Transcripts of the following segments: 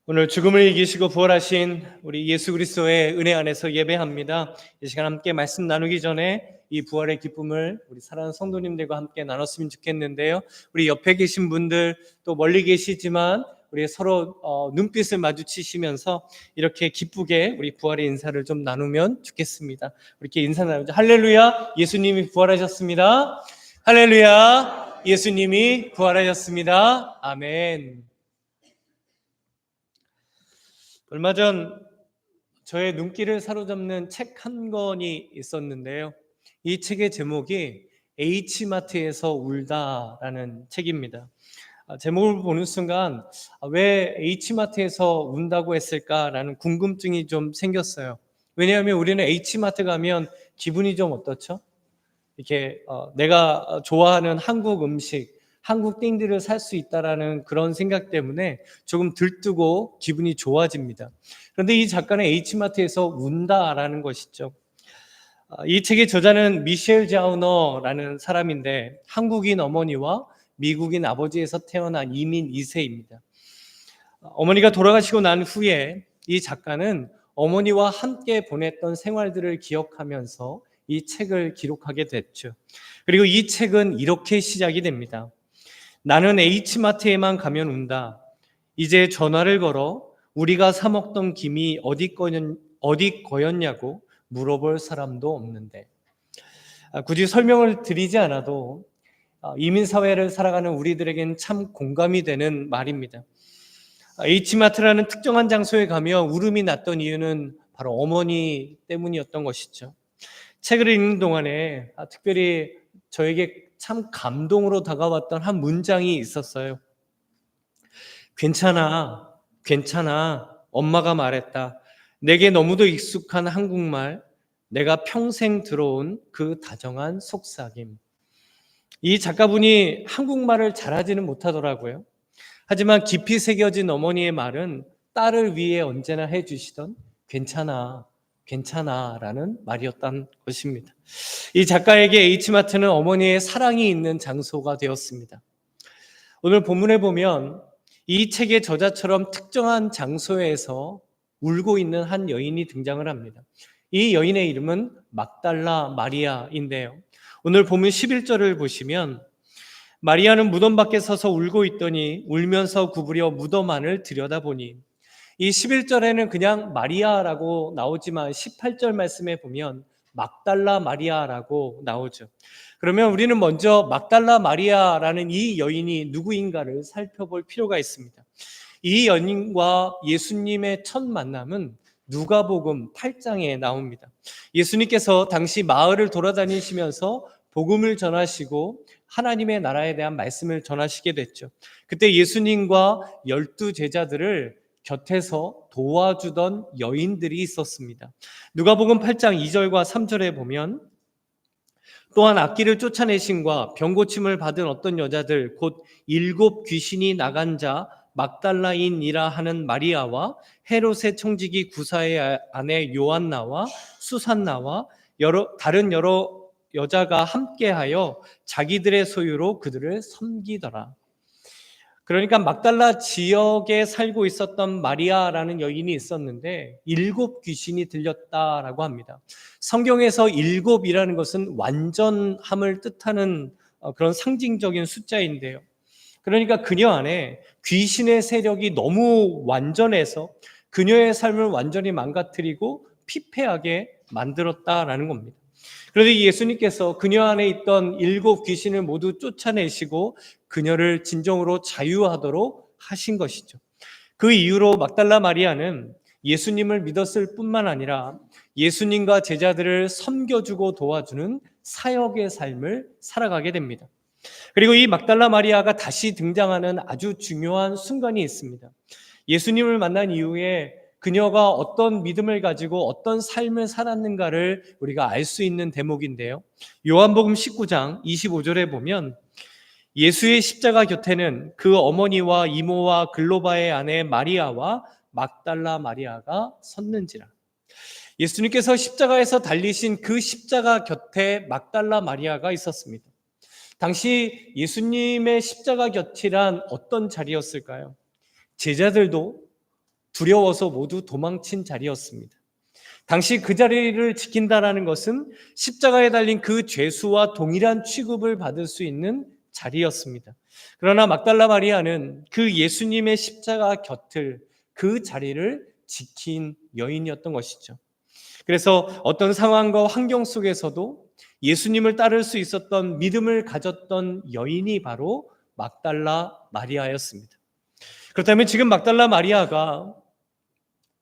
오늘 죽음을 이기시고 부활하신 우리 예수 그리스도의 은혜 안에서 예배합니다. 이 시간 함께 말씀 나누기 전에 이 부활의 기쁨을 우리 사랑하는 성도님들과 함께 나눴으면 좋겠는데요. 우리 옆에 계신 분들 또 멀리 계시지만 우리 서로 눈빛을 마주치시면서 이렇게 기쁘게 우리 부활의 인사를 좀 나누면 좋겠습니다. 이렇게 인사 나누죠. 할렐루야, 예수님이 부활하셨습니다. 할렐루야, 예수님이 부활하셨습니다. 아멘. 얼마 전 저의 눈길을 사로잡는 책 한 권이 있었는데요. 이 책의 제목이 H마트에서 울다라는 책입니다. 제목을 보는 순간 왜 H마트에서 운다고 했을까라는 궁금증이 좀 생겼어요. 왜냐하면 우리는 H마트 가면 기분이 좀 어떻죠? 이렇게 내가 좋아하는 한국 음식, 한국 띵들을 살 수 있다라는 그런 생각 때문에 조금 들뜨고 기분이 좋아집니다. 그런데 이 작가는 H마트에서 운다라는 것이죠. 이 책의 저자는 미셸 자우너라는 사람인데 한국인 어머니와 미국인 아버지에서 태어난 이민 2세입니다. 어머니가 돌아가시고 난 후에 이 작가는 어머니와 함께 보냈던 생활들을 기억하면서 이 책을 기록하게 됐죠. 그리고 이 책은 이렇게 시작이 됩니다. 나는 H마트에만 가면 운다. 이제 전화를 걸어 우리가 사 먹던 김이 어디 거였냐고 물어볼 사람도 없는데. 굳이 설명을 드리지 않아도 이민사회를 살아가는 우리들에겐 참 공감이 되는 말입니다. H마트라는 특정한 장소에 가며 울음이 났던 이유는 바로 어머니 때문이었던 것이죠. 책을 읽는 동안에 특별히 저에게 참 감동으로 다가왔던 한 문장이 있었어요. 괜찮아, 괜찮아. 엄마가 말했다. 내게 너무도 익숙한 한국말, 내가 평생 들어온 그 다정한 속삭임. 이 작가분이 한국말을 잘하지는 못하더라고요. 하지만 깊이 새겨진 어머니의 말은 딸을 위해 언제나 해주시던 괜찮아, 괜찮아 라는 말이었던 것입니다. 이 작가에게 H마트는 어머니의 사랑이 있는 장소가 되었습니다. 오늘 본문에 보면 이 책의 저자처럼 특정한 장소에서 울고 있는 한 여인이 등장을 합니다. 이 여인의 이름은 막달라 마리아인데요. 오늘 본문 11절을 보시면 마리아는 무덤 밖에 서서 울고 있더니 울면서 구부려 무덤 안을 들여다보니 이 11절에는 그냥 마리아라고 나오지만 18절 말씀에 보면 막달라 마리아라고 나오죠. 그러면 우리는 먼저 막달라 마리아라는 이 여인이 누구인가를 살펴볼 필요가 있습니다. 이 여인과 예수님의 첫 만남은 누가복음 8장에 나옵니다. 예수님께서 당시 마을을 돌아다니시면서 복음을 전하시고 하나님의 나라에 대한 말씀을 전하시게 됐죠. 그때 예수님과 12 제자들을 곁에서 도와주던 여인들이 있었습니다. 누가복음 8장 2절과 3절에 보면 또한 악기를 쫓아내신과 병고침을 받은 어떤 여자들 곧 7 귀신이 나간 자 막달라인이라 하는 마리아와 헤롯의 청지기 구사의 아내 요한나와 수산나와 다른 여러 여자가 함께하여 자기들의 소유로 그들을 섬기더라. 그러니까 막달라 지역에 살고 있었던 마리아라는 여인이 있었는데 7 귀신이 들렸다라고 합니다. 성경에서 7이라는 것은 완전함을 뜻하는 그런 상징적인 숫자인데요. 그러니까 그녀 안에 귀신의 세력이 너무 완전해서 그녀의 삶을 완전히 망가뜨리고 피폐하게 만들었다라는 겁니다. 그런데 예수님께서 그녀 안에 있던 7 귀신을 모두 쫓아내시고 그녀를 진정으로 자유하도록 하신 것이죠. 그 이후로 막달라 마리아는 예수님을 믿었을 뿐만 아니라 예수님과 제자들을 섬겨주고 도와주는 사역의 삶을 살아가게 됩니다. 그리고 이 막달라 마리아가 다시 등장하는 아주 중요한 순간이 있습니다. 예수님을 만난 이후에 그녀가 어떤 믿음을 가지고 어떤 삶을 살았는가를 우리가 알 수 있는 대목인데요. 요한복음 19장 25절에 보면 예수의 십자가 곁에는 그 어머니와 이모와 글로바의 아내 마리아와 막달라 마리아가 섰는지라. 예수님께서 십자가에서 달리신 그 십자가 곁에 막달라 마리아가 있었습니다. 당시 예수님의 십자가 곁이란 어떤 자리였을까요? 제자들도 두려워서 모두 도망친 자리였습니다. 당시 그 자리를 지킨다라는 것은 십자가에 달린 그 죄수와 동일한 취급을 받을 수 있는 자리였습니다. 그러나 막달라 마리아는 그 예수님의 십자가 곁을, 그 자리를 지킨 여인이었던 것이죠. 그래서 어떤 상황과 환경 속에서도 예수님을 따를 수 있었던 믿음을 가졌던 여인이 바로 막달라 마리아였습니다. 그렇다면 지금 막달라 마리아가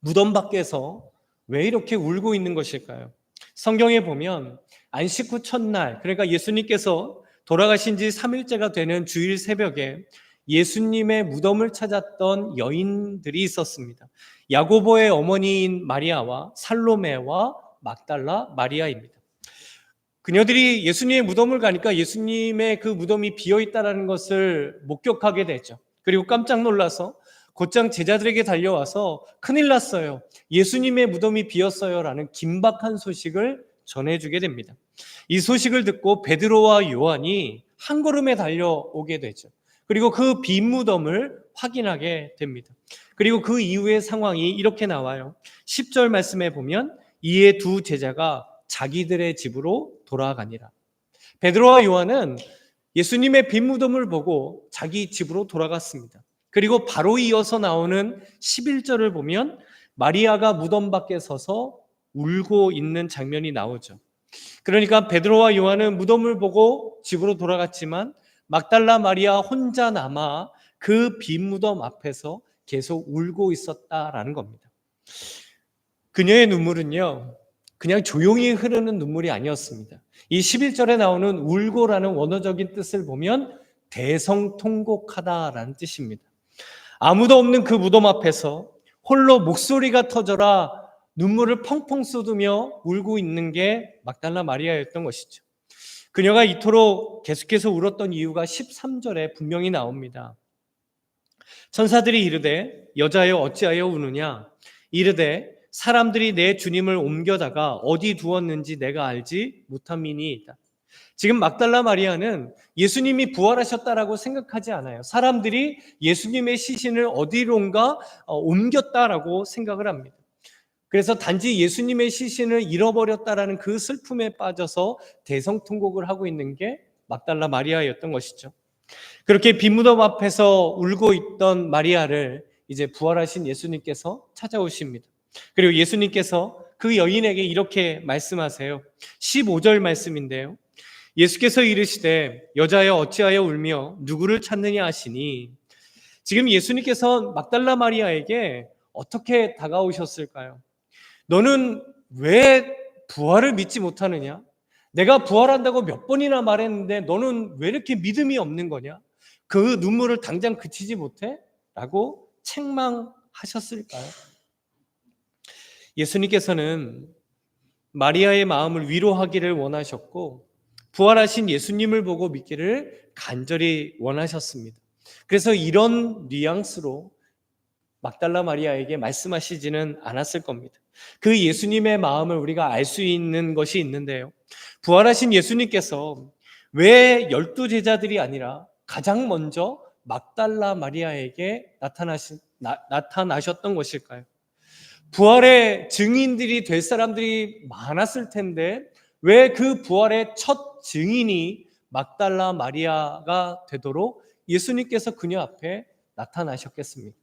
무덤 밖에서 왜 이렇게 울고 있는 것일까요? 성경에 보면 안식 후 첫날, 그러니까 예수님께서 돌아가신 지 3일째가 되는 주일 새벽에 예수님의 무덤을 찾았던 여인들이 있었습니다. 야고보의 어머니인 마리아와 살로메와 막달라 마리아입니다. 그녀들이 예수님의 무덤을 가니까 예수님의 그 무덤이 비어있다는 것을 목격하게 되죠. 그리고 깜짝 놀라서 곧장 제자들에게 달려와서 큰일 났어요, 예수님의 무덤이 비었어요 라는 긴박한 소식을 전해주게 됩니다. 이 소식을 듣고 베드로와 요한이 한 걸음에 달려오게 되죠. 그리고 그 빈 무덤을 확인하게 됩니다. 그리고 그 이후의 상황이 이렇게 나와요. 10절 말씀에 보면 이에 두 제자가 자기들의 집으로 돌아가니라. 베드로와 요한은 예수님의 빈 무덤을 보고 자기 집으로 돌아갔습니다. 그리고 바로 이어서 나오는 11절을 보면 마리아가 무덤 밖에 서서 울고 있는 장면이 나오죠. 그러니까 베드로와 요한은 무덤을 보고 집으로 돌아갔지만 막달라 마리아 혼자 남아 그 빈 무덤 앞에서 계속 울고 있었다라는 겁니다. 그녀의 눈물은요, 그냥 조용히 흐르는 눈물이 아니었습니다. 이 11절에 나오는 울고라는 원어적인 뜻을 보면 대성통곡하다라는 뜻입니다. 아무도 없는 그 무덤 앞에서 홀로 목소리가 터져라 눈물을 펑펑 쏟으며 울고 있는 게 막달라 마리아였던 것이죠. 그녀가 이토록 계속해서 울었던 이유가 13절에 분명히 나옵니다. 천사들이 이르되 여자여 어찌하여 우느냐, 이르되 사람들이 내 주님을 옮겨다가 어디 두었는지 내가 알지 못함이니이다. 지금 막달라 마리아는 예수님이 부활하셨다라고 생각하지 않아요. 사람들이 예수님의 시신을 어디론가 옮겼다라고 생각을 합니다. 그래서 단지 예수님의 시신을 잃어버렸다라는 그 슬픔에 빠져서 대성통곡을 하고 있는 게 막달라 마리아였던 것이죠. 그렇게 빈 무덤 앞에서 울고 있던 마리아를 이제 부활하신 예수님께서 찾아오십니다. 그리고 예수님께서 그 여인에게 이렇게 말씀하세요. 15절 말씀인데요. 예수께서 이르시되 여자여 어찌하여 울며 누구를 찾느냐 하시니, 지금 예수님께서 막달라 마리아에게 어떻게 다가오셨을까요? 너는 왜 부활을 믿지 못하느냐? 내가 부활한다고 몇 번이나 말했는데 너는 왜 이렇게 믿음이 없는 거냐? 그 눈물을 당장 그치지 못해? 라고 책망하셨을까요? 예수님께서는 마리아의 마음을 위로하기를 원하셨고 부활하신 예수님을 보고 믿기를 간절히 원하셨습니다. 그래서 이런 뉘앙스로 막달라 마리아에게 말씀하시지는 않았을 겁니다. 그 예수님의 마음을 우리가 알 수 있는 것이 있는데요. 부활하신 예수님께서 왜 12제자들이 아니라 가장 먼저 막달라 마리아에게 나타나셨던 것일까요? 부활의 증인들이 될 사람들이 많았을 텐데 왜 그 부활의 첫 증인이 막달라 마리아가 되도록 예수님께서 그녀 앞에 나타나셨겠습니까?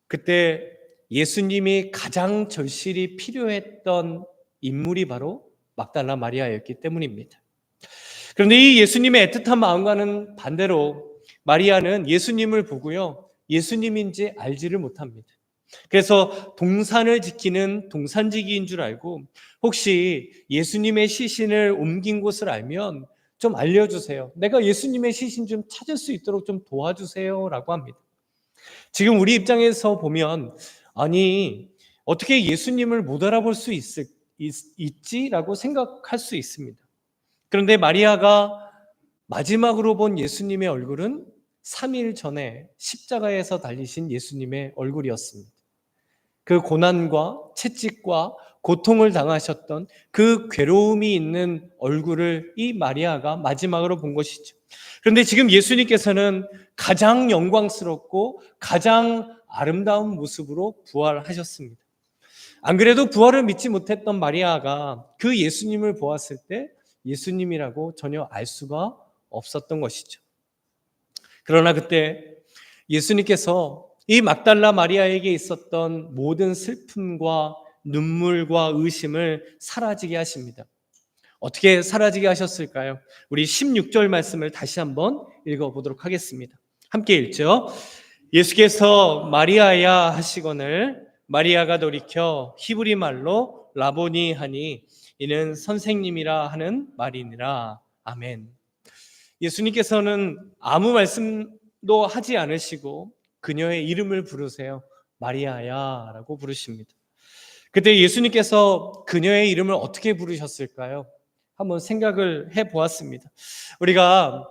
그때 예수님이 가장 절실히 필요했던 인물이 바로 막달라 마리아였기 때문입니다. 그런데 이 예수님의 애틋한 마음과는 반대로 마리아는 예수님을 보고요, 예수님인지 알지를 못합니다. 그래서 동산을 지키는 동산지기인 줄 알고 혹시 예수님의 시신을 옮긴 곳을 알면 좀 알려주세요, 내가 예수님의 시신 좀 찾을 수 있도록 좀 도와주세요 라고 합니다. 지금 우리 입장에서 보면 아니 어떻게 예수님을 못 알아볼 수 있지라고 생각할 수 있습니다. 그런데 마리아가 마지막으로 본 예수님의 얼굴은 3일 전에 십자가에서 달리신 예수님의 얼굴이었습니다. 그 고난과 채찍과 고통을 당하셨던 그 괴로움이 있는 얼굴을 이 마리아가 마지막으로 본 것이죠. 그런데 지금 예수님께서는 가장 영광스럽고 가장 아름다운 모습으로 부활하셨습니다. 안 그래도 부활을 믿지 못했던 마리아가 그 예수님을 보았을 때 예수님이라고 전혀 알 수가 없었던 것이죠. 그러나 그때 예수님께서 이 막달라 마리아에게 있었던 모든 슬픔과 눈물과 의심을 사라지게 하십니다. 어떻게 사라지게 하셨을까요? 우리 16절 말씀을 다시 한번 읽어보도록 하겠습니다. 함께 읽죠. 예수께서 마리아야 하시거늘 마리아가 돌이켜 히브리 말로 라보니 하니 이는 선생님이라 하는 말이니라. 아멘. 예수님께서는 아무 말씀도 하지 않으시고 그녀의 이름을 부르세요. 마리아야 라고 부르십니다. 그때 예수님께서 그녀의 이름을 어떻게 부르셨을까요? 한번 생각을 해보았습니다. 우리가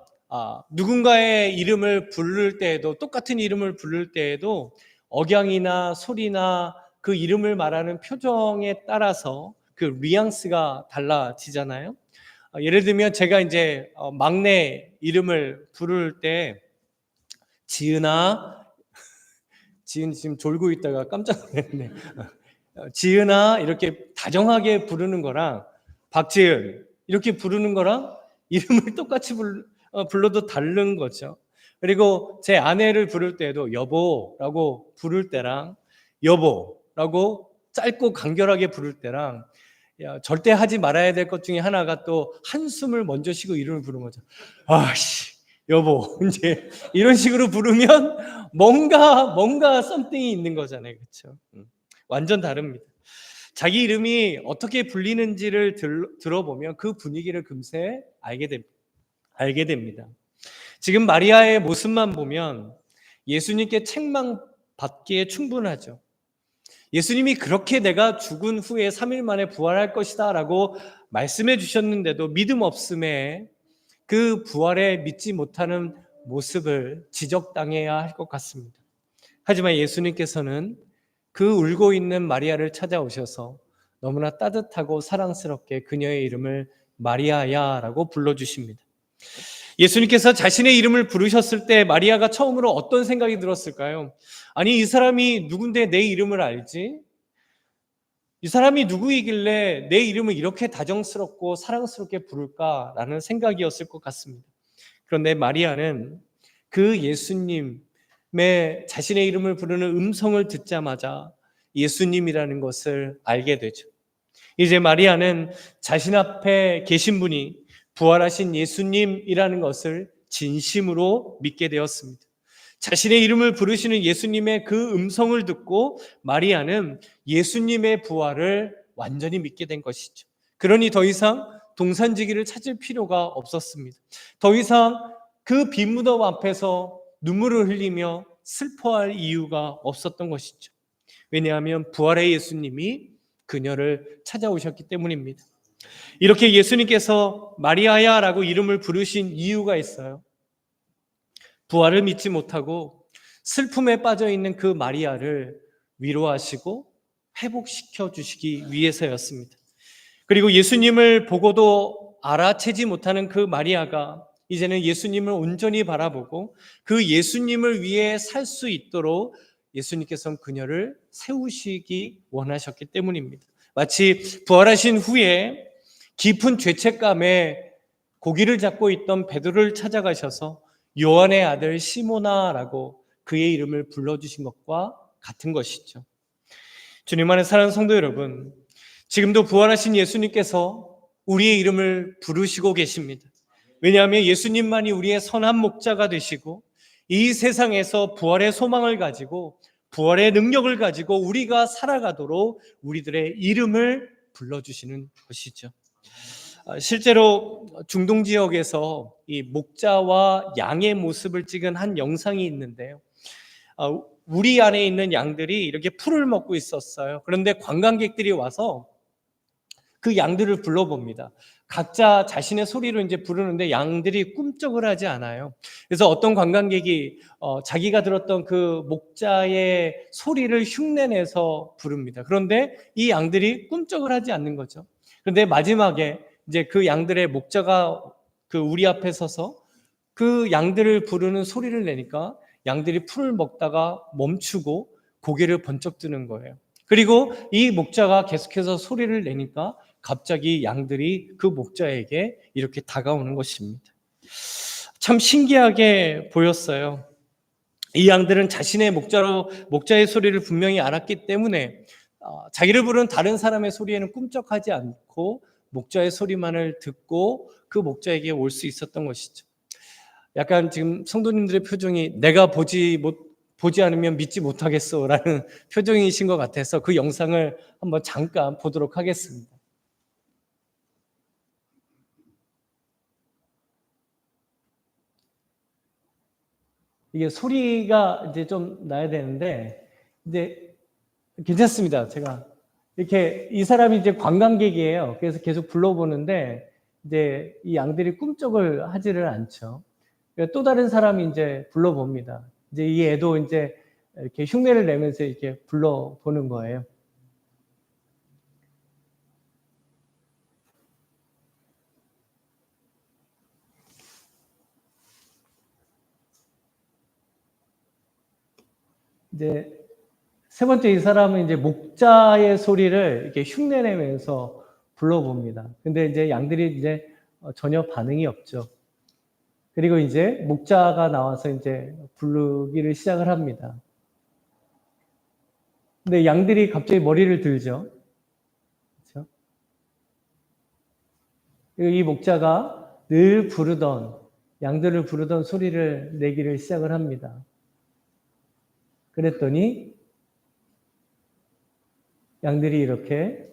누군가의 이름을 부를 때에도, 똑같은 이름을 부를 때에도 억양이나 소리나 그 이름을 말하는 표정에 따라서 그 뉘앙스가 달라지잖아요. 예를 들면 제가 이제 막내 이름을 부를 때 지은아, 지은 지금 졸고 있다가 깜짝 놀랐네. 지은아 이렇게 다정하게 부르는 거랑 박지은 이렇게 부르는 거랑 이름을 똑같이 불러도 다른 거죠. 그리고 제 아내를 부를 때도 여보라고 부를 때랑 여보라고 짧고 간결하게 부를 때랑 절대 하지 말아야 될 것 중에 하나가 또 한숨을 먼저 쉬고 이름을 부르는 거죠. 아씨 여보 이제 이런 식으로 부르면 뭔가 something이 있는 거잖아요. 그렇죠? 완전 다릅니다. 자기 이름이 어떻게 불리는지를 들어보면 그 분위기를 금세 알게 됩니다. 지금 마리아의 모습만 보면 예수님께 책망받기에 충분하죠. 예수님이 그렇게 내가 죽은 후에 3일 만에 부활할 것이다 라고 말씀해 주셨는데도 믿음 없음에 그 부활에 믿지 못하는 모습을 지적당해야 할 것 같습니다. 하지만 예수님께서는 그 울고 있는 마리아를 찾아오셔서 너무나 따뜻하고 사랑스럽게 그녀의 이름을 마리아야라고 불러주십니다. 예수님께서 자신의 이름을 부르셨을 때 마리아가 처음으로 어떤 생각이 들었을까요? 아니 이 사람이 누군데 내 이름을 알지? 이 사람이 누구이길래 내 이름을 이렇게 다정스럽고 사랑스럽게 부를까라는 생각이었을 것 같습니다. 그런데 마리아는 그 예수님의 자신의 이름을 부르는 음성을 듣자마자 예수님이라는 것을 알게 되죠. 이제 마리아는 자신 앞에 계신 분이 부활하신 예수님이라는 것을 진심으로 믿게 되었습니다. 자신의 이름을 부르시는 예수님의 그 음성을 듣고 마리아는 예수님의 부활을 완전히 믿게 된 것이죠. 그러니 더 이상 동산지기를 찾을 필요가 없었습니다. 더 이상 그 빈 무덤 앞에서 눈물을 흘리며 슬퍼할 이유가 없었던 것이죠. 왜냐하면 부활의 예수님이 그녀를 찾아오셨기 때문입니다. 이렇게 예수님께서 마리아야라고 이름을 부르신 이유가 있어요. 부활을 믿지 못하고 슬픔에 빠져 있는 그 마리아를 위로하시고 회복시켜 주시기 위해서였습니다. 그리고 예수님을 보고도 알아채지 못하는 그 마리아가 이제는 예수님을 온전히 바라보고 그 예수님을 위해 살 수 있도록 예수님께서는 그녀를 세우시기 원하셨기 때문입니다. 마치 부활하신 후에 깊은 죄책감에 고기를 잡고 있던 베드로를 찾아가셔서 요한의 아들 시모나라고 그의 이름을 불러주신 것과 같은 것이죠. 주님 안에 사랑하는 성도 여러분, 지금도 부활하신 예수님께서 우리의 이름을 부르시고 계십니다. 왜냐하면 예수님만이 우리의 선한 목자가 되시고 이 세상에서 부활의 소망을 가지고 부활의 능력을 가지고 우리가 살아가도록 우리들의 이름을 불러주시는 것이죠. 실제로 중동 지역에서 이 목자와 양의 모습을 찍은 한 영상이 있는데요. 우리 안에 있는 양들이 이렇게 풀을 먹고 있었어요. 그런데 관광객들이 와서 그 양들을 불러봅니다. 각자 자신의 소리로 이제 부르는데 양들이 꿈쩍을 하지 않아요. 그래서 어떤 관광객이 자기가 들었던 그 목자의 소리를 흉내내서 부릅니다. 그런데 이 양들이 꿈쩍을 하지 않는 거죠. 그런데 마지막에 이제 그 양들의 목자가 그 우리 앞에 서서 그 양들을 부르는 소리를 내니까 양들이 풀을 먹다가 멈추고 고개를 번쩍 드는 거예요. 그리고 이 목자가 계속해서 소리를 내니까 갑자기 양들이 그 목자에게 이렇게 다가오는 것입니다. 참 신기하게 보였어요. 이 양들은 자신의 목자의 소리를 분명히 알았기 때문에 자기를 부르는 다른 사람의 소리에는 꿈쩍하지 않고 목자의 소리만을 듣고 그 목자에게 올 수 있었던 것이죠. 약간 지금 성도님들의 표정이 내가 보지 않으면 믿지 못하겠어라는 표정이신 것 같아서 그 영상을 한번 잠깐 보도록 하겠습니다. 이게 소리가 이제 좀 나야 되는데 이제 괜찮습니다. 제가 이렇게 이 사람이 이제 관광객이에요. 그래서 계속 불러보는데 이제 이 양들이 꿈쩍을 하지를 않죠. 또 다른 사람이 이제 불러봅니다. 이제 이 애도 이제 이렇게 흉내를 내면서 이렇게 불러보는 거예요. 이제 세 번째 이 사람은 이제 목자의 소리를 이렇게 흉내내면서 불러봅니다. 근데 이제 양들이 이제 전혀 반응이 없죠. 그리고 이제 목자가 나와서 이제 부르기를 시작을 합니다. 근데 양들이 갑자기 머리를 들죠. 그렇죠? 그리고 이 목자가 늘 양들을 부르던 소리를 내기를 시작을 합니다. 그랬더니 양들이 이렇게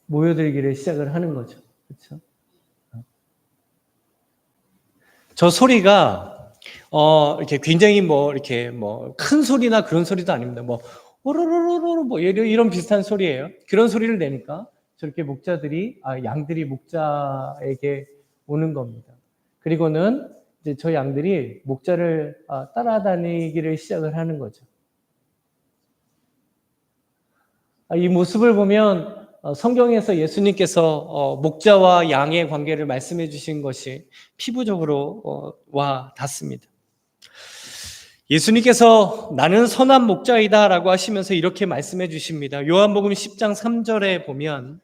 모여들기를 시작을 하는 거죠. 그렇죠? 저 소리가 이렇게 굉장히 이렇게 큰 소리나 그런 소리도 아닙니다. 오로로로로 이런 비슷한 소리예요. 그런 소리를 내니까 저렇게 양들이 목자에게 오는 겁니다. 그리고는 이제 저 양들이 목자를 따라다니기를 시작을 하는 거죠. 이 모습을 보면 성경에서 예수님께서 목자와 양의 관계를 말씀해 주신 것이 피부적으로 와 닿습니다. 예수님께서 나는 선한 목자이다 라고 하시면서 이렇게 말씀해 주십니다. 요한복음 10장 3절에 보면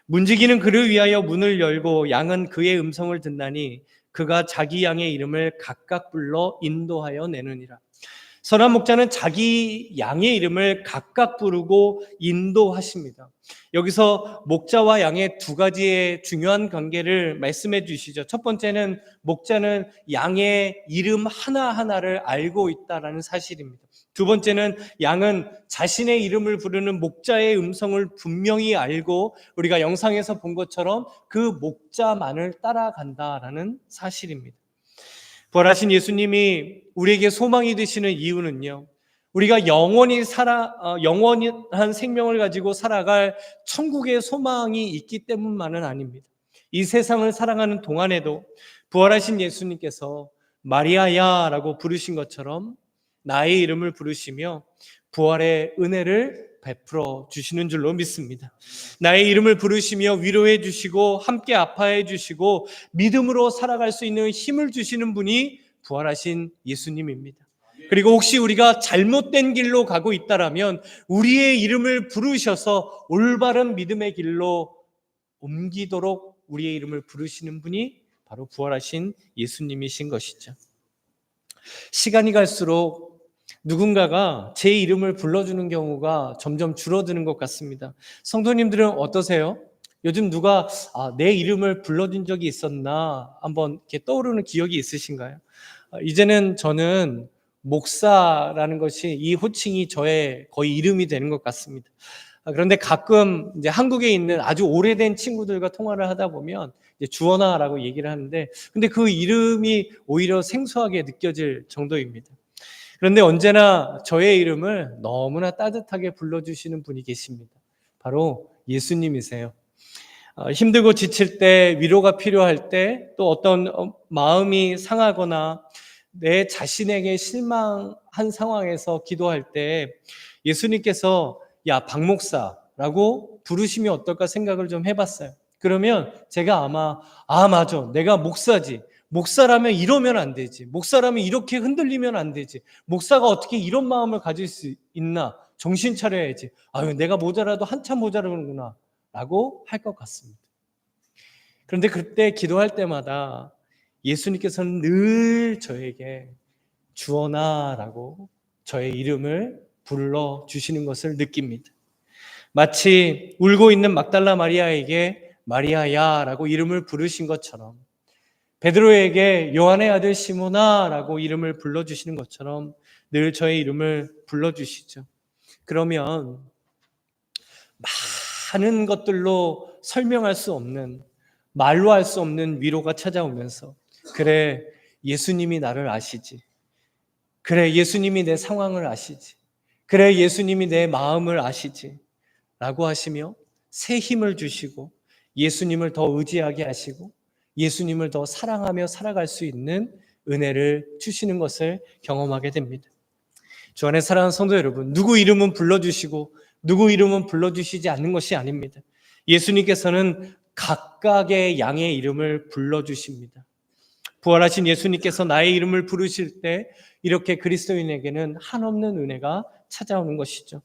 문지기는 그를 위하여 문을 열고 양은 그의 음성을 듣나니 그가 자기 양의 이름을 각각 불러 인도하여 내느니라. 선한 목자는 자기 양의 이름을 각각 부르고 인도하십니다. 여기서 목자와 양의 두 가지의 중요한 관계를 말씀해 주시죠. 첫 번째는 목자는 양의 이름 하나하나를 알고 있다는 사실입니다. 두 번째는 양은 자신의 이름을 부르는 목자의 음성을 분명히 알고 우리가 영상에서 본 것처럼 그 목자만을 따라간다라는 사실입니다. 부활하신 예수님이 우리에게 소망이 되시는 이유는요, 우리가 영원한 생명을 가지고 살아갈 천국의 소망이 있기 때문만은 아닙니다. 이 세상을 살아가는 동안에도 부활하신 예수님께서 마리아야 라고 부르신 것처럼 나의 이름을 부르시며 부활의 은혜를 베풀어 주시는 줄로 믿습니다. 나의 이름을 부르시며 위로해 주시고 함께 아파해 주시고 믿음으로 살아갈 수 있는 힘을 주시는 분이 부활하신 예수님입니다. 그리고 혹시 우리가 잘못된 길로 가고 있다라면 우리의 이름을 부르셔서 올바른 믿음의 길로 옮기도록 우리의 이름을 부르시는 분이 바로 부활하신 예수님이신 것이죠. 시간이 갈수록 누군가가 제 이름을 불러주는 경우가 점점 줄어드는 것 같습니다. 성도님들은 어떠세요? 요즘 누가 내 이름을 불러준 적이 있었나 한번 이렇게 떠오르는 기억이 있으신가요? 이제는 저는 목사라는 것이 이 호칭이 저의 거의 이름이 되는 것 같습니다. 그런데 가끔 이제 한국에 있는 아주 오래된 친구들과 통화를 하다 보면 이제 주원아라고 얘기를 하는데, 근데 그 이름이 오히려 생소하게 느껴질 정도입니다. 그런데 언제나 저의 이름을 너무나 따뜻하게 불러주시는 분이 계십니다. 바로 예수님이세요. 힘들고 지칠 때, 위로가 필요할 때, 또 어떤 마음이 상하거나 내 자신에게 실망한 상황에서 기도할 때 예수님께서 야, 박 목사라고 부르시면 어떨까 생각을 좀 해봤어요. 그러면 제가 아마 맞아. 내가 목사지. 목사라면 이러면 안 되지. 목사라면 이렇게 흔들리면 안 되지. 목사가 어떻게 이런 마음을 가질 수 있나? 정신 차려야지. 아유, 내가 모자라도 한참 모자라는구나. 라고 할 것 같습니다. 그런데 그때 기도할 때마다 예수님께서는 늘 저에게 주어나라고 저의 이름을 불러주시는 것을 느낍니다. 마치 울고 있는 막달라 마리아에게 마리아야라고 이름을 부르신 것처럼, 베드로에게 요한의 아들 시몬아라고 이름을 불러주시는 것처럼 늘 저의 이름을 불러주시죠. 그러면 많은 것들로 설명할 수 없는, 말로 할 수 없는 위로가 찾아오면서, 그래, 예수님이 나를 아시지. 그래, 예수님이 내 상황을 아시지. 그래, 예수님이 내 마음을 아시지. 라고 하시며 새 힘을 주시고 예수님을 더 의지하게 하시고 예수님을 더 사랑하며 살아갈 수 있는 은혜를 주시는 것을 경험하게 됩니다. 주 안에 사랑하는 성도 여러분, 누구 이름은 불러주시고 누구 이름은 불러주시지 않는 것이 아닙니다. 예수님께서는 각각의 양의 이름을 불러주십니다. 부활하신 예수님께서 나의 이름을 부르실 때 이렇게 그리스도인에게는 한없는 은혜가 찾아오는 것이죠.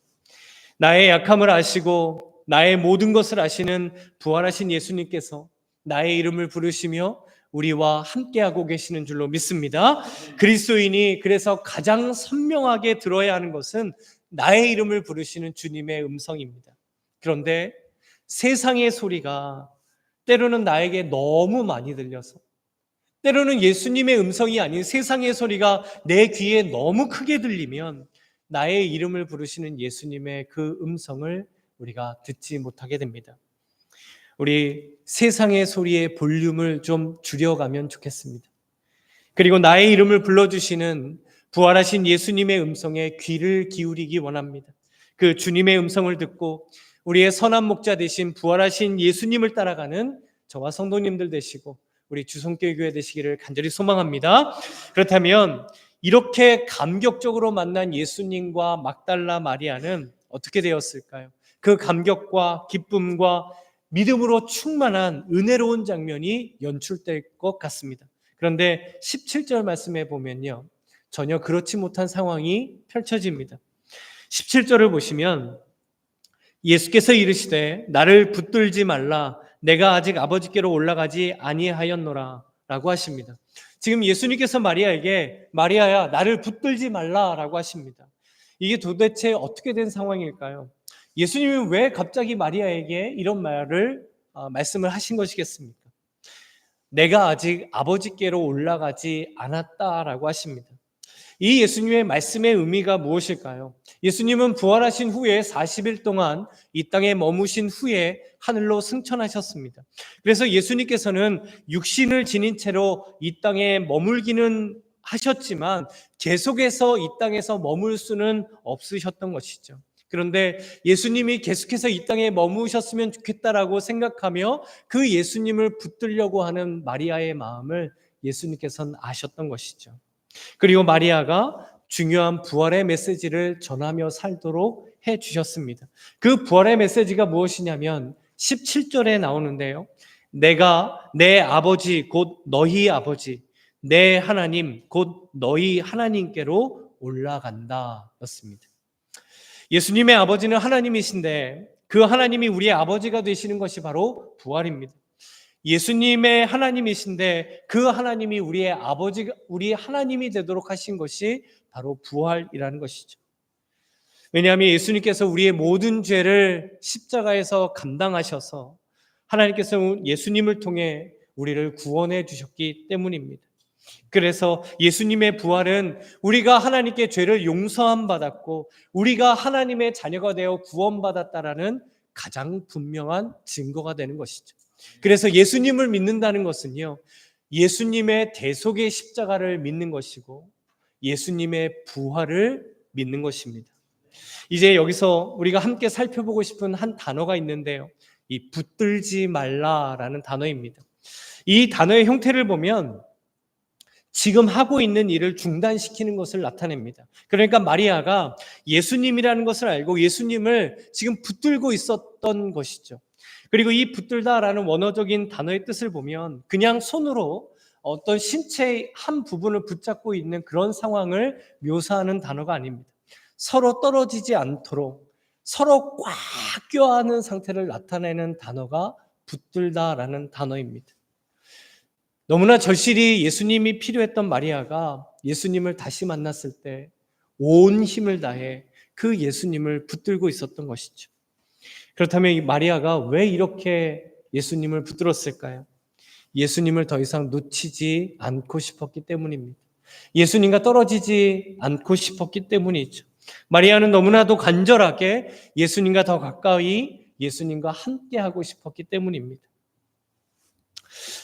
나의 약함을 아시고 나의 모든 것을 아시는 부활하신 예수님께서 나의 이름을 부르시며 우리와 함께하고 계시는 줄로 믿습니다. 그리스도인이 그래서 가장 선명하게 들어야 하는 것은 나의 이름을 부르시는 주님의 음성입니다. 그런데 세상의 소리가 때로는 나에게 너무 많이 들려서, 때로는 예수님의 음성이 아닌 세상의 소리가 내 귀에 너무 크게 들리면 나의 이름을 부르시는 예수님의 그 음성을 우리가 듣지 못하게 됩니다. 우리 세상의 소리의 볼륨을 좀 줄여가면 좋겠습니다. 그리고 나의 이름을 불러주시는 부활하신 예수님의 음성에 귀를 기울이기 원합니다. 그 주님의 음성을 듣고 우리의 선한 목자 되신 부활하신 예수님을 따라가는 저와 성도님들 되시고 우리 주성교회 교회 되시기를 간절히 소망합니다. 그렇다면 이렇게 감격적으로 만난 예수님과 막달라 마리아는 어떻게 되었을까요? 그 감격과 기쁨과 믿음으로 충만한 은혜로운 장면이 연출될 것 같습니다. 그런데 17절 말씀에 보면요, 전혀 그렇지 못한 상황이 펼쳐집니다. 17절을 보시면 예수께서 이르시되 나를 붙들지 말라, 내가 아직 아버지께로 올라가지 아니하였노라 라고 하십니다. 지금 예수님께서 마리아에게 마리아야 나를 붙들지 말라라고 하십니다. 이게 도대체 어떻게 된 상황일까요? 예수님이 왜 갑자기 마리아에게 이런 말씀을 하신 것이겠습니까? 내가 아직 아버지께로 올라가지 않았다라고 하십니다. 이 예수님의 말씀의 의미가 무엇일까요? 예수님은 부활하신 후에 40일 동안 이 땅에 머무신 후에 하늘로 승천하셨습니다. 그래서 예수님께서는 육신을 지닌 채로 이 땅에 머물기는 하셨지만 계속해서 이 땅에서 머물 수는 없으셨던 것이죠. 그런데 예수님이 계속해서 이 땅에 머무셨으면 좋겠다라고 생각하며 그 예수님을 붙들려고 하는 마리아의 마음을 예수님께서는 아셨던 것이죠. 그리고 마리아가 중요한 부활의 메시지를 전하며 살도록 해주셨습니다. 그 부활의 메시지가 무엇이냐면 17절에 나오는데요, 내가 내 아버지 곧 너희 아버지 내 하나님 곧 너희 하나님께로 올라간다 였습니다. 예수님의 아버지는 하나님이신데 그 하나님이 우리의 아버지가 되시는 것이 바로 부활입니다. 예수님의 하나님이신데 그 하나님이 우리의 아버지, 우리 하나님이 되도록 하신 것이 바로 부활이라는 것이죠. 왜냐하면 예수님께서 우리의 모든 죄를 십자가에서 감당하셔서 하나님께서 예수님을 통해 우리를 구원해 주셨기 때문입니다. 그래서 예수님의 부활은 우리가 하나님께 죄를 용서함 받았고 우리가 하나님의 자녀가 되어 구원받았다라는 가장 분명한 증거가 되는 것이죠. 그래서 예수님을 믿는다는 것은요, 예수님의 대속의 십자가를 믿는 것이고 예수님의 부활을 믿는 것입니다. 이제 여기서 우리가 함께 살펴보고 싶은 한 단어가 있는데요, 이 붙들지 말라라는 단어입니다. 이 단어의 형태를 보면 지금 하고 있는 일을 중단시키는 것을 나타냅니다. 그러니까 마리아가 예수님이라는 것을 알고 예수님을 지금 붙들고 있었던 것이죠. 그리고 이 붙들다라는 원어적인 단어의 뜻을 보면 그냥 손으로 어떤 신체의 한 부분을 붙잡고 있는 그런 상황을 묘사하는 단어가 아닙니다. 서로 떨어지지 않도록 서로 꽉 껴안은 상태를 나타내는 단어가 붙들다라는 단어입니다. 너무나 절실히 예수님이 필요했던 마리아가 예수님을 다시 만났을 때 온 힘을 다해 그 예수님을 붙들고 있었던 것이죠. 그렇다면 이 마리아가 왜 이렇게 예수님을 붙들었을까요? 예수님을 더 이상 놓치지 않고 싶었기 때문입니다. 예수님과 떨어지지 않고 싶었기 때문이죠. 마리아는 너무나도 간절하게 예수님과 더 가까이 예수님과 함께하고 싶었기 때문입니다.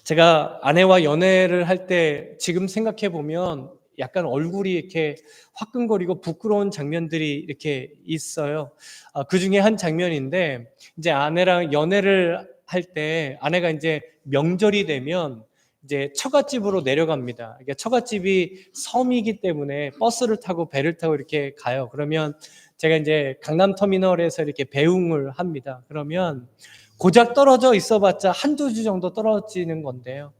제가 아내와 연애를 할 때 지금 생각해 보면 약간 얼굴이 이렇게 화끈거리고 부끄러운 장면들이 이렇게 있어요. 그 중에 한 장면인데, 이제 아내랑 연애를 할 때 아내가 이제 명절이 되면 이제 처갓집으로 내려갑니다. 이게 처갓집이 섬이기 때문에 버스를 타고 배를 타고 이렇게 가요. 그러면 제가 이제 강남터미널에서 이렇게 배웅을 합니다. 그러면 고작 떨어져 있어봤자 한두 주 정도 떨어지는 건데요.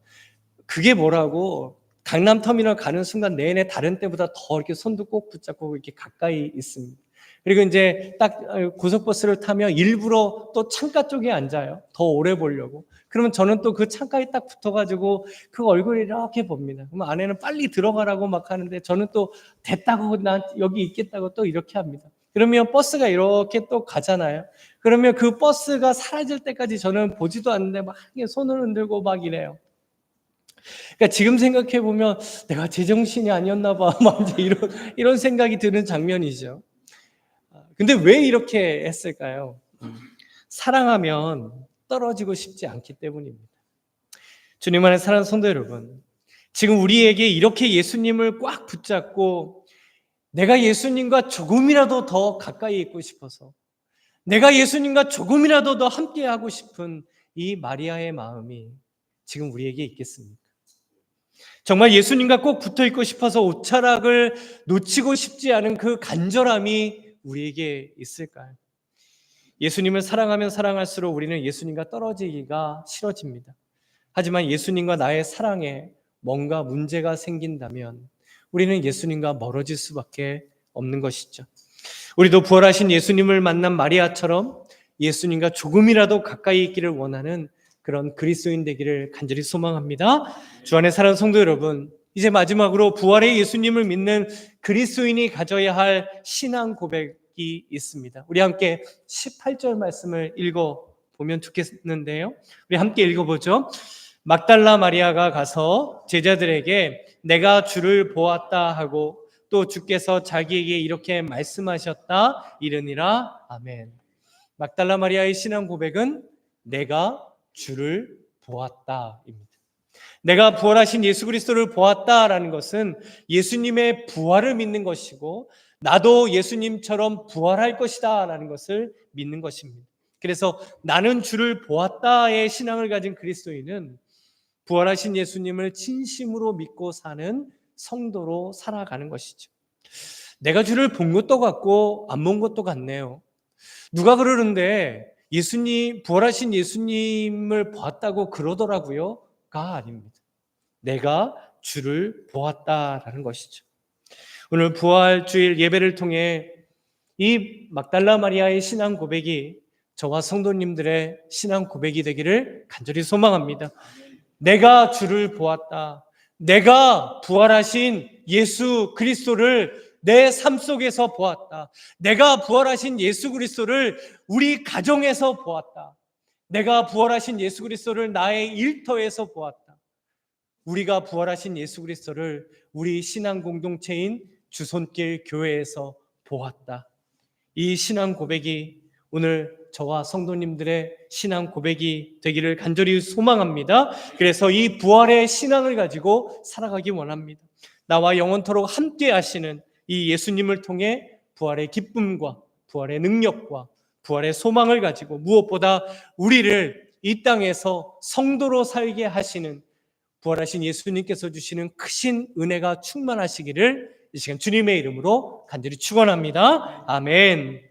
그게 뭐라고 강남터미널 가는 순간 내내 다른 때보다 더 이렇게 손도 꼭 붙잡고 이렇게 가까이 있습니다. 그리고 이제 딱 고속버스를 타면 일부러 또 창가 쪽에 앉아요. 더 오래 보려고. 그러면 저는 또 그 창가에 딱 붙어가지고 그 얼굴을 이렇게 봅니다. 그러면 아내는 빨리 들어가라고 막 하는데 저는 또 됐다고 난 여기 있겠다고 또 이렇게 합니다. 그러면 버스가 이렇게 또 가잖아요. 그러면 그 버스가 사라질 때까지 저는 보지도 않는데 막 손을 흔들고 막 이래요. 그러니까 지금 생각해 보면 내가 제정신이 아니었나 봐. 막 이제 이런 생각이 드는 장면이죠. 근데 왜 이렇게 했을까요? 사랑하면 떨어지고 싶지 않기 때문입니다. 주님 안에 사랑하는 성도 여러분, 지금 우리에게 이렇게 예수님을 꽉 붙잡고 내가 예수님과 조금이라도 더 가까이 있고 싶어서 내가 예수님과 조금이라도 더 함께하고 싶은 이 마리아의 마음이 지금 우리에게 있겠습니까? 정말 예수님과 꼭 붙어 있고 싶어서 옷자락을 놓치고 싶지 않은 그 간절함이 우리에게 있을까요? 예수님을 사랑하면 사랑할수록 우리는 예수님과 떨어지기가 싫어집니다. 하지만 예수님과 나의 사랑에 뭔가 문제가 생긴다면 우리는 예수님과 멀어질 수밖에 없는 것이죠. 우리도 부활하신 예수님을 만난 마리아처럼 예수님과 조금이라도 가까이 있기를 원하는 그런 그리스도인 되기를 간절히 소망합니다. 주 안에 사랑하는 성도 여러분, 이제 마지막으로 부활의 예수님을 믿는 그리스도인이 가져야 할 신앙 고백이 있습니다. 우리 함께 18절 말씀을 읽어보면 좋겠는데요. 우리 함께 읽어보죠. 막달라 마리아가 가서 제자들에게 내가 주를 보았다 하고 또 주께서 자기에게 이렇게 말씀하셨다 이르니라. 아멘. 막달라 마리아의 신앙 고백은 내가 주를 보았다입니다. 내가 부활하신 예수 그리스도를 보았다라는 것은 예수님의 부활을 믿는 것이고 나도 예수님처럼 부활할 것이다라는 것을 믿는 것입니다. 그래서 나는 주를 보았다의 신앙을 가진 그리스도인은 부활하신 예수님을 진심으로 믿고 사는 성도로 살아가는 것이죠. 내가 주를 본 것도 같고 안 본 것도 같네요. 누가 그러는데 부활하신 예수님을 보았다고 그러더라고요가 아닙니다. 내가 주를 보았다라는 것이죠. 오늘 부활주일 예배를 통해 이 막달라 마리아의 신앙 고백이 저와 성도님들의 신앙 고백이 되기를 간절히 소망합니다. 내가 주를 보았다. 내가 부활하신 예수 그리스도를 내 삶 속에서 보았다. 내가 부활하신 예수 그리스도를 우리 가정에서 보았다. 내가 부활하신 예수 그리스도를 나의 일터에서 보았다. 우리가 부활하신 예수 그리스도를 우리 신앙 공동체인 주손길 교회에서 보았다. 이 신앙 고백이 오늘 저와 성도님들의 신앙 고백이 되기를 간절히 소망합니다. 그래서 이 부활의 신앙을 가지고 살아가기 원합니다. 나와 영원토록 함께 하시는 이 예수님을 통해 부활의 기쁨과 부활의 능력과 부활의 소망을 가지고 무엇보다 우리를 이 땅에서 성도로 살게 하시는 부활하신 예수님께서 주시는 크신 은혜가 충만하시기를 이 시간 주님의 이름으로 간절히 축원합니다. 아멘.